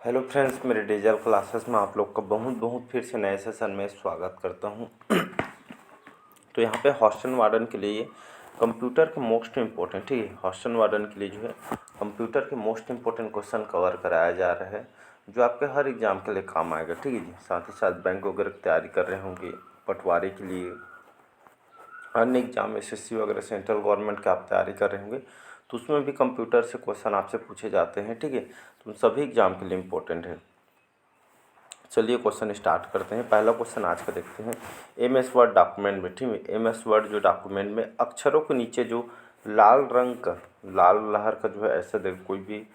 Hello friends, मेरे digital classes में आप लोग का बहुत फिर से नए सेशन में स्वागत करता हूं। तो यहाँ पे हॉस्टल वार्डन के लिए कंप्यूटर के मोस्ट इम्पोर्टेंट, ठीक है, हॉस्टल वार्डन के लिए जो है कंप्यूटर के मोस्ट इम्पोर्टेंट क्वेश्चन कवर कराया जा रहा है, जो आपके हर एग्ज़ाम के लिए काम आएगा, ठीक है जी। साथ ही साथ बैंक वगैरह की तैयारी कर रहे होंगे, पटवारी के लिए, अन्य एग्जाम एसएससी वगैरह सेंट्रल गवर्नमेंट के आप तैयारी कर रहे होंगे, तो उसमें भी कंप्यूटर से क्वेश्चन आपसे पूछे जाते हैं, ठीक है। तो सभी एग्जाम के लिए इम्पोर्टेंट है। चलिए क्वेश्चन स्टार्ट करते हैं। पहला क्वेश्चन आज का देखते हैं। एमएस वर्ड डॉक्यूमेंट में, ठीक है, एमएस वर्ड जो डॉक्यूमेंट में अक्षरों के नीचे जो लाल रंग का, लाल लहर का जो है, ऐसा देख, कोई भी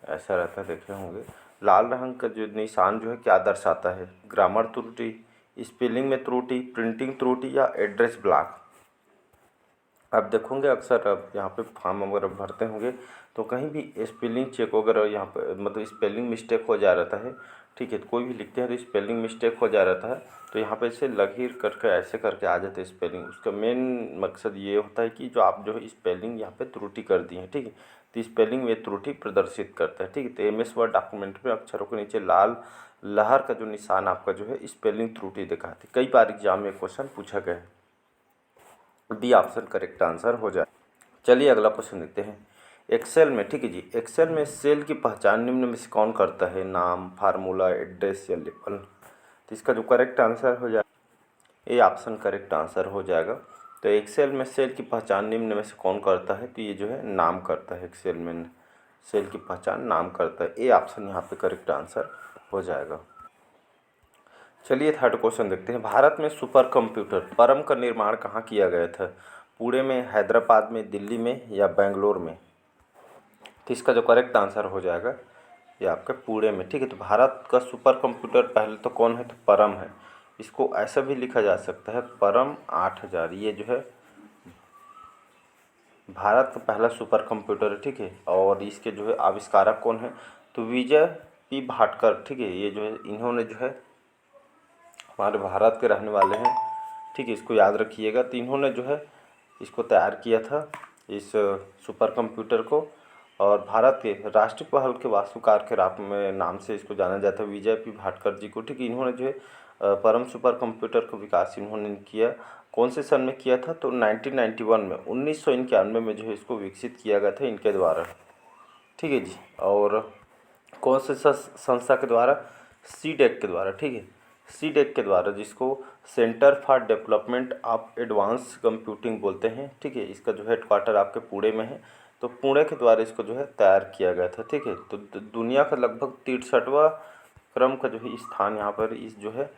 ऐसा रहता है, देखे होंगे, लाल रंग का जो निशान जो है क्या दर्शाता है? ग्रामर त्रुटि, स्पेलिंग में त्रुटि, प्रिंटिंग त्रुटि या एड्रेस ब्लॉक। आप देखोगे अक्सर अब यहाँ पे फॉर्म वगैरह भरते होंगे तो कहीं भी स्पेलिंग चेक वगैरह यहाँ पे मतलब स्पेलिंग मिस्टेक हो जा रहता है, ठीक है। तो कोई भी लिखते हैं तो स्पेलिंग मिस्टेक हो जा रहता है, तो यहाँ पे इसे लकीर करके ऐसे करके आ जाते हैं स्पेलिंग। उसका मेन मकसद ये होता है कि जो आप जो है स्पेलिंग यहाँ पे त्रुटि कर दी है, ठीक है, तो स्पेलिंग में त्रुटि प्रदर्शित करता है, ठीक है। तो एमएस वर्ड डॉक्यूमेंट में अक्षरों के नीचे लाल लहर का जो निशान आपका जो है स्पेलिंग त्रुटि दिखाती है। कई बार एग्जाम में क्वेश्चन पूछा गया है। बी ऑप्शन करेक्ट आंसर हो जाए। चलिए अगला क्वेश्चन देखते हैं। एक्सेल में, ठीक है जी, एक्सेल में सेल की पहचान निम्न में से कौन करता है? नाम, फार्मूला, एड्रेस या लेबल। तो इसका जो करेक्ट आंसर हो जाए, ए ऑप्शन करेक्ट आंसर हो जाएगा। तो एक्सेल में सेल की पहचान निम्न में से कौन करता है? तो ये जो है नाम करता है। एक्सेल में सेल की पहचान नाम करता है। ए ऑप्शन यहाँ पे करेक्ट आंसर हो जाएगा। चलिए थर्ड क्वेश्चन देखते हैं। भारत में सुपर कंप्यूटर परम का निर्माण कहाँ किया गया था? पुणे में, हैदराबाद में, दिल्ली में या बेंगलोर में। तो इसका जो करेक्ट आंसर हो जाएगा ये आपके पुणे में, ठीक है। तो भारत का सुपर कंप्यूटर पहले तो कौन है? तो परम है। इसको ऐसा भी लिखा जा सकता है परम 8000। ये जो है भारत का पहला सुपर कंप्यूटर है, ठीक है। और इसके जो है आविष्कारक कौन है? तो विजय पी भाटकर, ठीक है। ये जो है इन्होंने जो है हमारे भारत के रहने वाले हैं, ठीक है, इसको याद रखिएगा। तो इन्होंने जो है इसको तैयार किया था, इस सुपर कंप्यूटर को। और भारत के राष्ट्रीय पहल के वास्तुकार के राम में नाम से इसको जाना जाता है, विजय पी भाटकर जी को, ठीक है। इन्होंने जो है परम सुपर कंप्यूटर का विकास इन्होंने किया। कौन से सन में किया था? तो 1991 में, 1991 में जो है इसको विकसित किया गया था इनके द्वारा, ठीक है जी। और कौन से संस्था के द्वारा? सीडेक के द्वारा, ठीक है, सीडेक के द्वारा, जिसको centre for development of advance computing बोलते हैं, ठीक है। इसका जो हेडक्वार्टर आपके पुणे में है। तो पुणे के द्वारा इसको जो है तैयार किया गया था, ठीक है। तो दुनिया का लगभग 63वां क्रम का जो है स्थान यहाँ पर इस जो है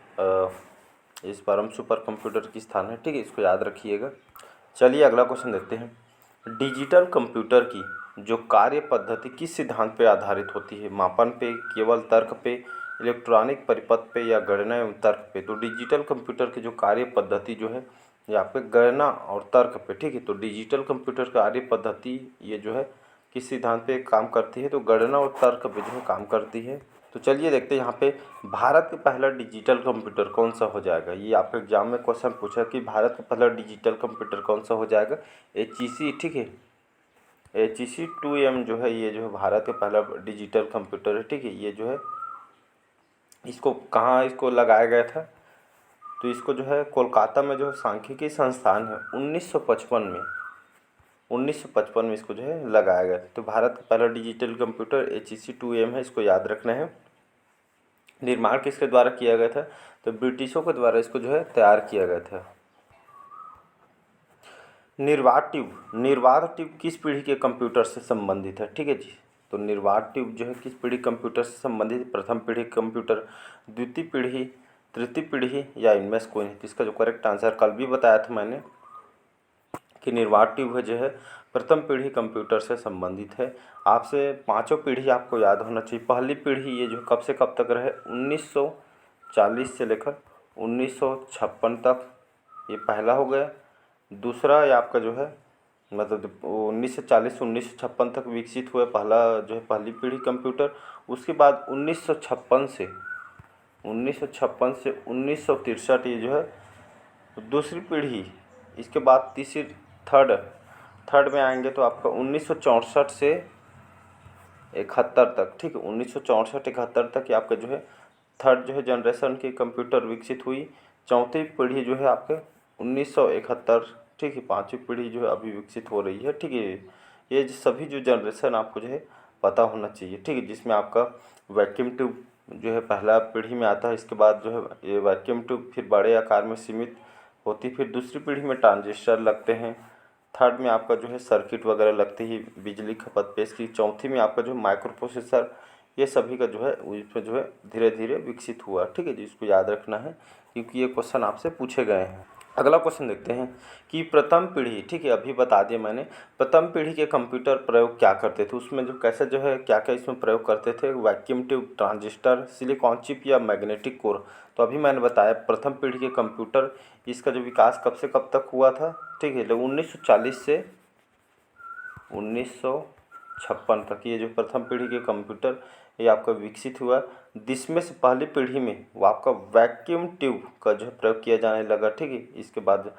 इस परम सुपर कंप्यूटर की स्थान है, ठीक है, इसको याद रखिएगा। चलिए अगला क्वेश्चन देखते हैं। डिजिटल कंप्यूटर की जो कार्य पद्धति किस सिद्धांत पर आधारित होती है? मापन पे, केवल तर्क पे, इलेक्ट्रॉनिक परिपथ पे या गणना एवं तर्क पे। तो डिजिटल कंप्यूटर की जो कार्य पद्धति जो है ये आपके गणना और तर्क पे, ठीक है। तो डिजिटल कंप्यूटर कार्य पद्धति ये जो है किस सिद्धांत पे काम करती है? तो गणना और तर्क पे जो है काम करती है। तो चलिए देखते हैं यहाँ पे भारत का पहला डिजिटल कंप्यूटर कौन सा हो जाएगा। ये आपके एग्जाम में क्वेश्चन पूछा कि भारत का पहला डिजिटल कंप्यूटर कौन सा हो जाएगा? HEC, ठीक है, HEC 2M जो है ये जो है भारत का पहला डिजिटल कंप्यूटर है, ठीक है। ये जो है इसको कहाँ इसको लगाया गया था? तो इसको जो है कोलकाता में जो है सांख्यिकी संस्थान है 1955 में इसको जो है लगाया गया था। तो भारत का पहला डिजिटल कंप्यूटर HEC 2M है, इसको याद रखना है। निर्माण किसके द्वारा किया गया था? तो ब्रिटिशों के द्वारा इसको जो है तैयार किया गया था। निर्वात ट्यूब किस पीढ़ी के कंप्यूटर से संबंधित है? ठीक है जी। तो निर्वात ट्यूब जो है किस पीढ़ी कंप्यूटर से संबंधित? प्रथम पीढ़ी कंप्यूटर, द्वितीय पीढ़ी, तृतीय पीढ़ी या इनमें से कोई नहीं। तो इसका जो करेक्ट आंसर कल भी बताया था मैंने कि निर्वात ट्यूब है जो है प्रथम पीढ़ी कंप्यूटर से संबंधित है। आपसे पांचों पीढ़ी आपको याद होना चाहिए। पहली पीढ़ी ये जो कब से कब तक रहे? 1940 से लेकर 1956 तक, ये पहला हो गया। दूसरा ये आपका जो है मतलब 1940 से 1956 तक विकसित हुआ पहला जो है पहली पीढ़ी कंप्यूटर। उसके बाद 1956 से 1963 ये जो है दूसरी पीढ़ी। इसके बाद तीसरी थर्ड में आएंगे तो आपका 1964 से 1971 तक, ठीक है, 1964-71 तक ये आपका जो है थर्ड जो है जनरेशन की कंप्यूटर विकसित हुई। चौथी पीढ़ी जो है आपके 1971, ठीक है, पाँचवीं पीढ़ी जो है अभी विकसित हो रही है, ठीक है। ये सभी जो जनरेशन आपको जो है पता होना चाहिए, ठीक है, जिसमें आपका वैक्यूम ट्यूब जो है पहला पीढ़ी में आता है। इसके बाद जो है ये वैक्यूम ट्यूब फिर बड़े आकार में सीमित होती, फिर दूसरी पीढ़ी में ट्रांजिस्टर लगते हैं। थर्ड में आपका जो है सर्किट वगैरह लगती ही बिजली खपत पेश की। चौथी में आपका जो माइक्रो प्रोसेसर, ये सभी का जो है इसमें जो है धीरे धीरे विकसित हुआ, ठीक है जी। इसको याद रखना है क्योंकि ये क्वेश्चन आपसे पूछे गए हैं। अगला क्वेश्चन देखते हैं कि प्रथम पीढ़ी, ठीक है, अभी बता दिया मैंने, प्रथम पीढ़ी के कंप्यूटर प्रयोग क्या करते थे, उसमें जो कैसे जो है क्या क्या इसमें प्रयोग करते थे, vacuum tube, transistor, silicon chip या मैग्नेटिक कोर। तो अभी मैंने बताया प्रथम पीढ़ी के कंप्यूटर, इसका जो विकास कब से कब तक हुआ था, ठीक है, 1940 से 1956 तक ये जो प्रथम पीढ़ी के कंप्यूटर ये आपका विकसित हुआ। जिसमें से पहली पीढ़ी में वो आपका वैक्यूम ट्यूब का जो है प्रयोग किया जाने लगा, ठीक है। इसके बाद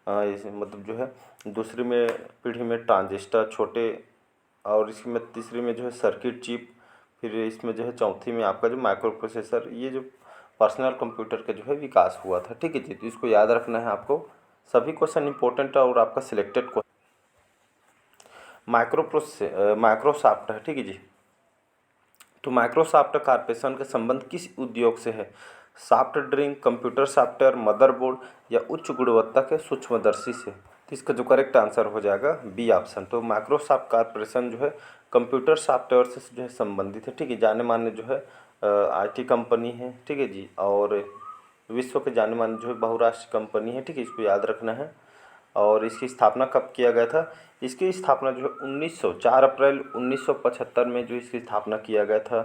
मतलब जो है दूसरी में पीढ़ी में ट्रांजिस्टर छोटे, और इसमें तीसरी में जो है सर्किट चिप, फिर इसमें जो है चौथी में आपका जो माइक्रो प्रोसेसर, ये जो पर्सनल कंप्यूटर का जो है विकास हुआ था, ठीक है जी। तो इसको याद रखना है आपको, सभी क्वेश्चन इंपॉर्टेंट है और आपका सिलेक्टेड क्वेश्चन माइक्रोसॉफ्ट है, ठीक है जी। तो माइक्रोसॉफ्ट कॉर्पोरेशन का संबंध किस उद्योग से है, soft drink, computer software, motherboard या उच्च गुणवत्ता के सूक्ष्मदर्शी से। तो इसका जो करेक्ट आंसर हो जाएगा बी ऑप्शन। तो माइक्रोसॉफ्ट कॉर्पोरेशन जो है कंप्यूटर सॉफ्टवेयर से जो है संबंधित है, ठीक है। जाने माने जो है आईटी कंपनी है, ठीक है जी, और विश्व के जाने माने जो है बहुराष्ट्रीय कंपनी है, ठीक है, इसको याद रखना है। और इसकी स्थापना कब किया गया था, इसकी स्थापना जो है 4 अप्रैल 1975 में जो इसकी स्थापना किया गया था।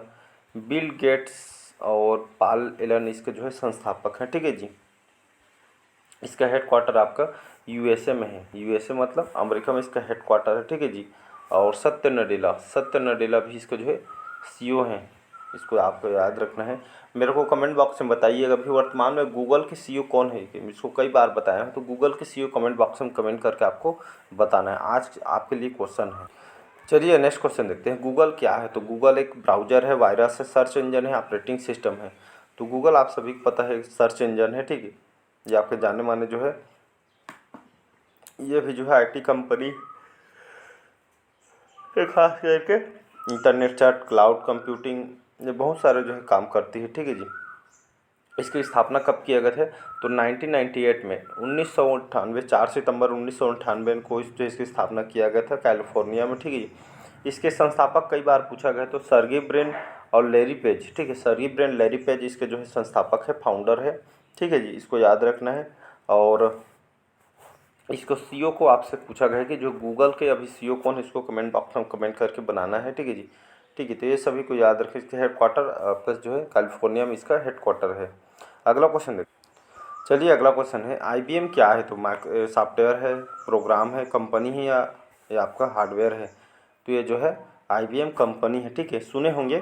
बिल गेट्स और पॉल एलन इसके जो है संस्थापक हैं, ठीक है जी। इसका हेडक्वार्टर आपका यूएसए में है, यूएसए मतलब अमेरिका में इसका हेडक्वार्टर है, ठीक है जी। और सत्य नडेला भी इसका जो है सीईओ हैं, इसको आपको याद रखना है। मेरे को कमेंट बॉक्स में बताइएगा अभी वर्तमान में गूगल के सीईओ कौन है, कि इसको कई बार बताया हूँ। तो गूगल के सीईओ कमेंट बॉक्स में कमेंट करके आपको बताना है, आज आपके लिए क्वेश्चन है। चलिए नेक्स्ट क्वेश्चन देखते हैं। गूगल क्या है, तो गूगल एक ब्राउज़र है, वायरस है, सर्च इंजन है, ऑपरेटिंग सिस्टम है। तो गूगल आप सभी को पता है सर्च इंजन है, ठीक है। ये आपके जाने माने जो है ये भी जो है आईटी कंपनी खास करके इंटरनेट चार्ट, क्लाउड कंप्यूटिंग, ये बहुत सारे जो है काम करती है, ठीक है जी। इसकी स्थापना कब किया गया था, तो 1998 में 1998 4 सितंबर 1998 को जो इसकी स्थापना किया गया था कैलिफोर्निया में, ठीक है जी। इसके संस्थापक कई बार पूछा गया, तो सर्गी ब्रिन और लैरी पेज, ठीक है, सर्गी ब्रिन, लैरी पेज इसके जो है संस्थापक है, फाउंडर है, ठीक है जी। इसको याद रखना है। और इसको सीईओ को आपसे पूछा गया है कि जो गूगल के अभी सीईओ कौन है, इसको कमेंट बॉक्स में कमेंट करके बनाना है, ठीक है जी। ठीक है, तो ये सभी को याद रखें। इसके हेडक्वार्टर आपका जो है कैलिफोर्निया में इसका हेडक्वार्टर है। अगला क्वेश्चन देखिए। चलिए अगला क्वेश्चन है, आईबीएम क्या है, तो सॉफ्टवेयर है, प्रोग्राम है, कंपनी है, या आपका हार्डवेयर है। तो ये जो है आईबीएम कंपनी है, ठीक है। सुने होंगे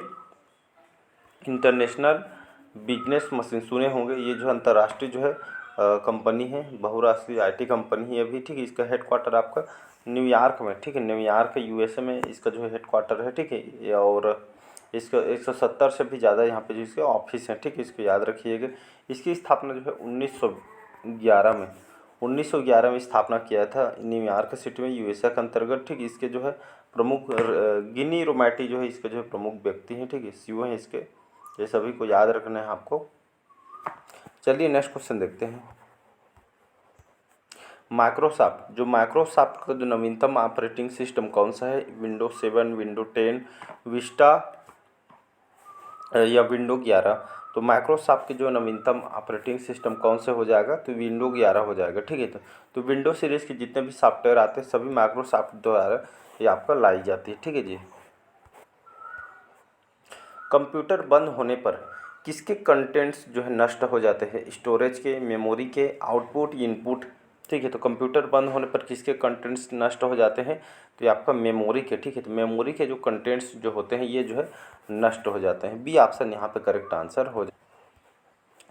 इंटरनेशनल बिजनेस मशीन, सुने होंगे, ये जो अंतर्राष्ट्रीय जो है कंपनी है, बहुराष्ट्रीय आईटी कंपनी है अभी, ठीक है। इसका हेडक्वार्टर आपका न्यूयॉर्क में, ठीक है, न्यूयॉर्क यूएसए में इसका जो है हेडक्वार्टर है, ठीक है। और इसका 170 से भी ज़्यादा यहाँ पे जो इसके ऑफिस हैं, ठीक है, इसको याद रखिएगा। इसकी स्थापना जो है 1911 में स्थापना किया था न्यूयॉर्क सिटी में, यूएसए के अंतर्गत, ठीक है। इसके जो है प्रमुख गिनी रोमैटी जो है इसके जो है प्रमुख व्यक्ति हैं, ठीक है, सीईओ हैं इसके। ये सभी को याद रखना है आपको। चलिए नेक्स्ट क्वेश्चन देखते हैं। माइक्रोसॉफ्ट का जो नवीनतम ऑपरेटिंग सिस्टम कौन सा है, विंडो 7, विंडो 10, विस्टा या विंडो 11। तो माइक्रोसॉफ्ट के जो नवीनतम ऑपरेटिंग सिस्टम कौन से हो जाएगा, तो विंडो 11 हो जाएगा, ठीक है। तो विंडो सीरीज़ के जितने भी सॉफ्टवेयर आते हैं सभी माइक्रोसॉफ्ट द्वारा ये आपका लाई जाती है, ठीक है जी। कंप्यूटर बंद होने पर किसके कंटेंट्स जो है नष्ट हो जाते हैं, स्टोरेज के, मेमोरी के, आउटपुट, इनपुट, ठीक है। तो कंप्यूटर बंद होने पर किसके कंटेंट्स नष्ट हो जाते हैं, तो ये आपका मेमोरी के, ठीक है। तो मेमोरी के जो कंटेंट्स जो होते हैं ये जो है नष्ट हो जाते हैं, बी ऑप्शन यहाँ पे करेक्ट आंसर हो जाए।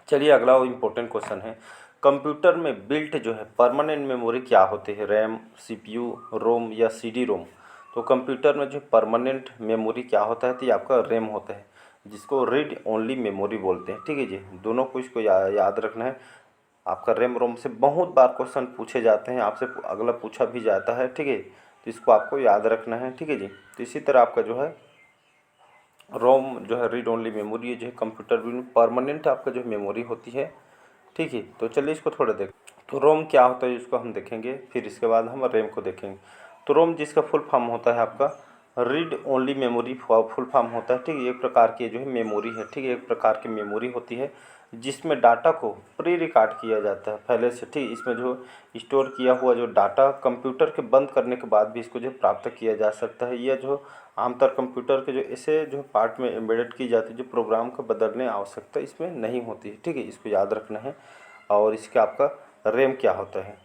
चलिए अगला वो इम्पोर्टेंट क्वेश्चन है, कंप्यूटर में बिल्ट जो है परमानेंट मेमोरी क्या होती है, रैम, सीपीयू, रोम या सीडी रोम। तो कंप्यूटर में जो परमानेंट मेमोरी क्या होता है, तो ये आपका रैम होता है, जिसको रीड ओनली मेमोरी बोलते हैं। ठीक है जी, दोनों को इसको याद रखना है। आपका रैम रोम से बहुत बार क्वेश्चन पूछे जाते हैं, आपसे अगला पूछा भी जाता है। ठीक है, तो इसको आपको याद रखना है। ठीक है जी, तो इसी तरह आपका जो है रोम जो है रीड ओनली मेमोरी है, जो है कंप्यूटर में परमानेंट आपका जो मेमोरी होती है। ठीक है, तो चलिए इसको थोड़ा देख। तो रोम क्या होता है इसको हम देखेंगे, फिर इसके बाद हम रैम को देखेंगे। तो रोम जिसका फुल फॉर्म होता है आपका read only memory full form होता है। ठीक है, एक प्रकार की जो है मेमोरी है। ठीक है, एक प्रकार की मेमोरी होती है जिसमें डाटा को प्री रिकॉर्ड किया जाता है पहले से। ठीक, इसमें जो स्टोर किया हुआ जो डाटा कंप्यूटर के बंद करने के बाद भी इसको जो प्राप्त किया जा सकता है। यह जो आमतौर कंप्यूटर के जो ऐसे जो पार्ट में एम्बेडेड की जाती है, जो प्रोग्राम को बदलने आवश्यकता इसमें नहीं होती है। ठीक है, इसको याद रखना है। और इसके आपका रैम क्या होता है,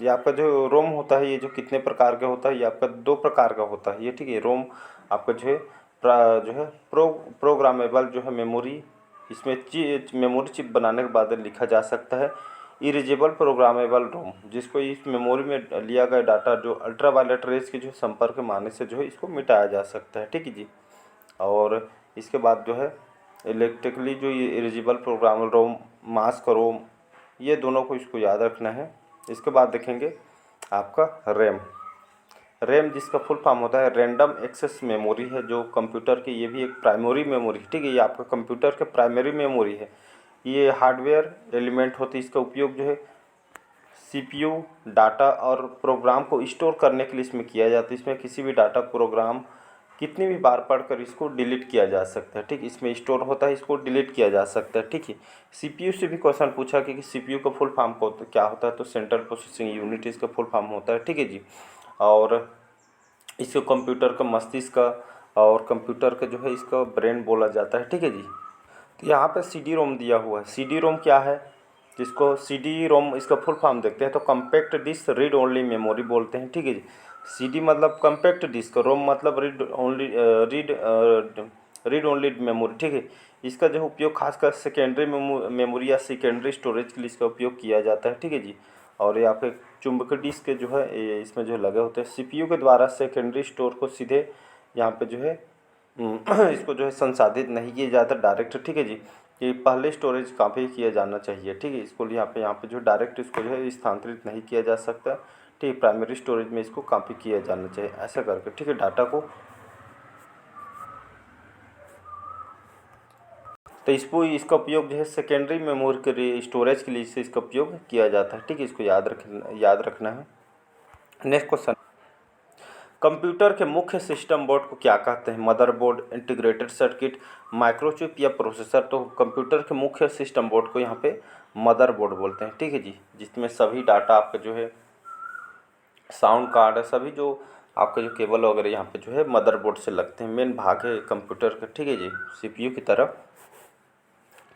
ये आपका जो रोम होता है, ये जो कितने प्रकार का होता है, ये आपका 2 प्रकार का होता है ये। ठीक है, रोम आपका जो है जो है प्रोग्रामेबल जो है मेमोरी, इसमें मेमोरी चिप बनाने के बाद लिखा जा सकता है। इरेजेबल प्रोग्रामेबल रोम, जिसको इस मेमोरी में लिया गया डाटा जो अल्ट्रावायलेट रेज के जो संपर्क में आने से जो है इसको मिटाया जा सकता है। ठीक है जी, और इसके बाद जो है इलेक्ट्रिकली जो ये इरेजेबल प्रोग्रामेबल रोम, मास्क रोम, ये दोनों को इसको याद रखना है। इसके बाद देखेंगे आपका रैम। रैम जिसका फुल फॉर्म होता है रैंडम एक्सेस मेमोरी है, जो कंप्यूटर की ये भी एक प्राइमरी मेमोरी। ठीक है, ये आपका कंप्यूटर के प्राइमरी मेमोरी है। ये हार्डवेयर एलिमेंट होती है, इसका उपयोग जो है सीपीयू डाटा और प्रोग्राम को स्टोर करने के लिए इसमें किया जाता है। इसमें किसी भी डाटा प्रोग्राम कितनी भी बार पढ़कर इसको डिलीट किया जा सकता है। ठीक, इसमें स्टोर होता है, इसको डिलीट किया जा सकता है। ठीक है, सीपीयू से भी क्वेश्चन पूछा कि सीपीयू का फुल फॉर्म क्या होता है, तो सेंट्रल प्रोसेसिंग यूनिट इसका फुल फॉर्म होता है। ठीक है जी, और इसको कंप्यूटर का मस्तिष्क का और कंप्यूटर का जो है इसका ब्रेन बोला जाता है। ठीक है जी, तो यहाँ पे सी डी रोम दिया हुआ है। सी डी रोम क्या है, जिसको सी डी रोम इसका फुल फॉर्म देखते हैं तो compact disc read only memory बोलते हैं। ठीक है जी, सी डी मतलब कम्पैक्ट डिस्क, रोम मतलब रीड ओनली मेमोरी। ठीक है, इसका जो उपयोग खासकर सेकेंडरी मेमोरी या सेकेंडरी स्टोरेज के लिए इसका उपयोग किया जाता है। ठीक है जी, और ये आपके चुंबकीय डिस्क जो है ये इसमें जो लगे होते हैं, सीपीयू के द्वारा सेकेंडरी स्टोर को सीधे यहाँ पे जो है इसको जो है संसाधित नहीं किया जाता डायरेक्ट। ठीक है जी, कि पहले स्टोरेज कॉपी किया जाना चाहिए। ठीक है, इसको यहाँ पे जो डायरेक्ट इसको जो है स्थानांतरित नहीं किया जा सकता। ठीक है, प्राइमरी स्टोरेज में इसको कॉपी किया जाना चाहिए ऐसा करके। ठीक है, डाटा को तो इसका उपयोग जो है सेकेंडरी मेमोरी के स्टोरेज के लिए से इसका उपयोग किया जाता है। ठीक है, इसको याद रखना है। नेक्स्ट क्वेश्चन, कंप्यूटर के मुख्य सिस्टम बोर्ड को क्या कहते हैं, मदरबोर्ड, इंटीग्रेटेड सर्किट, माइक्रोचिप या प्रोसेसर। तो कंप्यूटर के मुख्य सिस्टम बोर्ड को यहाँ पे मदरबोर्ड बोलते हैं। ठीक है जी, जिसमें सभी डाटा आपका जो है साउंड कार्ड है, सभी जो आपके जो केबल वगैरह यहाँ पे जो है मदरबोर्ड से लगते हैं, मेन भाग है कंप्यूटर का। ठीक है जी, सीपीयू की तरह।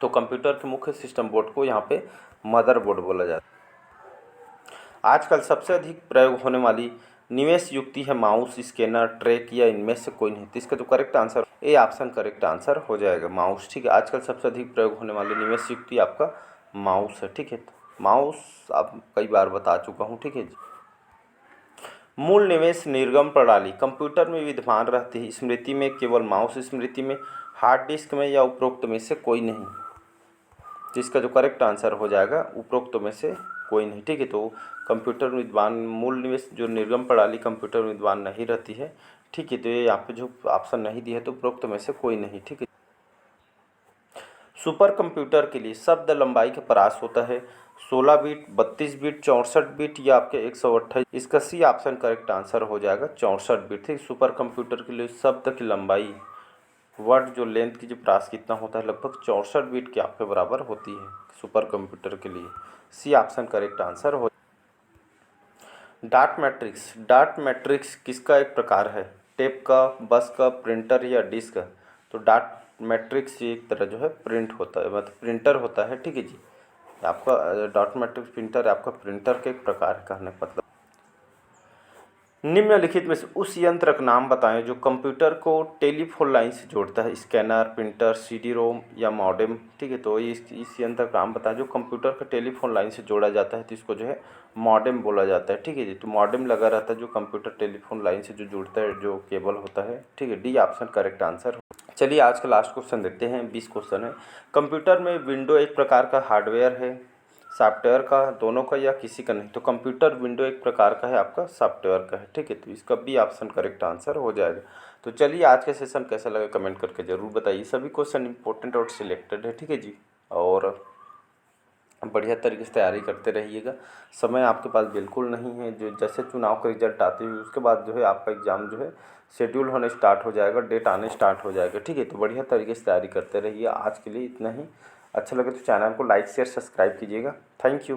तो कंप्यूटर के मुख्य सिस्टम बोर्ड को यहाँ पे मदरबोर्ड बोला जाता है। आजकल सबसे अधिक प्रयोग होने वाली निवेश युक्ति है माउस, स्कैनर, ट्रैक या इनमें से कोई नहीं। तो इसका जो correct answer A option correct answer हो जाएगा, माउस। ठीक है, आजकल सबसे अधिक प्रयोग होने वाली निवेश युक्ति आपका माउस है। ठीक है, तो माउस आप कई बार बता चुका हूँ। ठीक है जी, मूल निवेश निर्गम प्रणाली कंप्यूटर में विद्यमान रहती है, स्मृति में केवल माउस स्मृति में, हार्ड डिस्क में या उपरोक्त में से कोई नहीं। तो इसका जो करेक्ट आंसर हो जाएगा उपरोक्त में से कोई नहीं। ठीक है, तो कंप्यूटर में विद्यमान मूल निवेश जो निर्गम प्रणाली कंप्यूटर में विद्यमान नहीं रहती है। ठीक है, तो ये यहाँ पे जो ऑप्शन नहीं दिया है तो उपरोक्त में से कोई नहीं। ठीक है, सुपर कंप्यूटर के लिए शब्द लंबाई का परास होता है 16 बिट, 32 बिट, 64 बिट या आपके 128। इसका सी ऑप्शन करेक्ट आंसर हो जाएगा 64 बिट। ठीक, सुपर कंप्यूटर के लिए शब्द की लंबाई, वर्ड जो लेंथ की जो प्रास कितना होता है, लगभग 64 बिट के आपके बराबर होती है सुपर कंप्यूटर के लिए। सी ऑप्शन करेक्ट आंसर हो। डाट मैट्रिक्स किसका एक प्रकार है, टेप का, बस का, प्रिंटर या डिस्क। तो डाट मैट्रिक्स एक तरह जो है प्रिंट होता है, मतलब प्रिंटर होता है। ठीक है जी, आपका डॉट मैट्रिक्स प्रिंटर आपका प्रिंटर के एक प्रकार है कहने का मतलब। निम्नलिखित में से उस यंत्र का नाम बताएं जो कंप्यूटर को टेलीफोन लाइन से जोड़ता है। स्कैनर, प्रिंटर, सीडी रोम या मॉडेम। ठीक है, तो इस यंत्र का नाम बताएं जो कंप्यूटर का टेलीफोन लाइन से जोड़ा जाता है, तो इसको जो है मॉडेम बोला जाता है। ठीक है जी, तो मॉडेम लगा रहता है जो कंप्यूटर टेलीफोन लाइन से जो जुड़ता है, जो केबल होता है। ठीक है, डी ऑप्शन करेक्ट आंसर। चलिए आज का लास्ट क्वेश्चन देखते हैं। 20 क्वेश्चन है। कंप्यूटर में विंडो एक प्रकार का हार्डवेयर है, सॉफ्टवेयर का, दोनों का या किसी का नहीं। तो कंप्यूटर विंडो एक प्रकार का है, आपका सॉफ्टवेयर का है। ठीक है, तो इसका भी ऑप्शन करेक्ट आंसर हो जाएगा। तो चलिए आज का सेशन कैसा लगा कमेंट करके ज़रूर बताइए। सभी क्वेश्चन इंपॉर्टेंट और सिलेक्टेड है। ठीक है जी, और बढ़िया तरीके से तैयारी करते रहिएगा। समय आपके पास बिल्कुल नहीं है। जो जैसे चुनाव का रिजल्ट आते हुए उसके बाद जो है आपका एग्ज़ाम जो है शेड्यूल होने स्टार्ट हो जाएगा, डेट आने स्टार्ट हो जाएगा। ठीक है, तो बढ़िया तरीके से तैयारी करते रहिए। आज के लिए इतना ही। अच्छा लगे तो चैनल को लाइक शेयर सब्सक्राइब कीजिएगा। Thank you.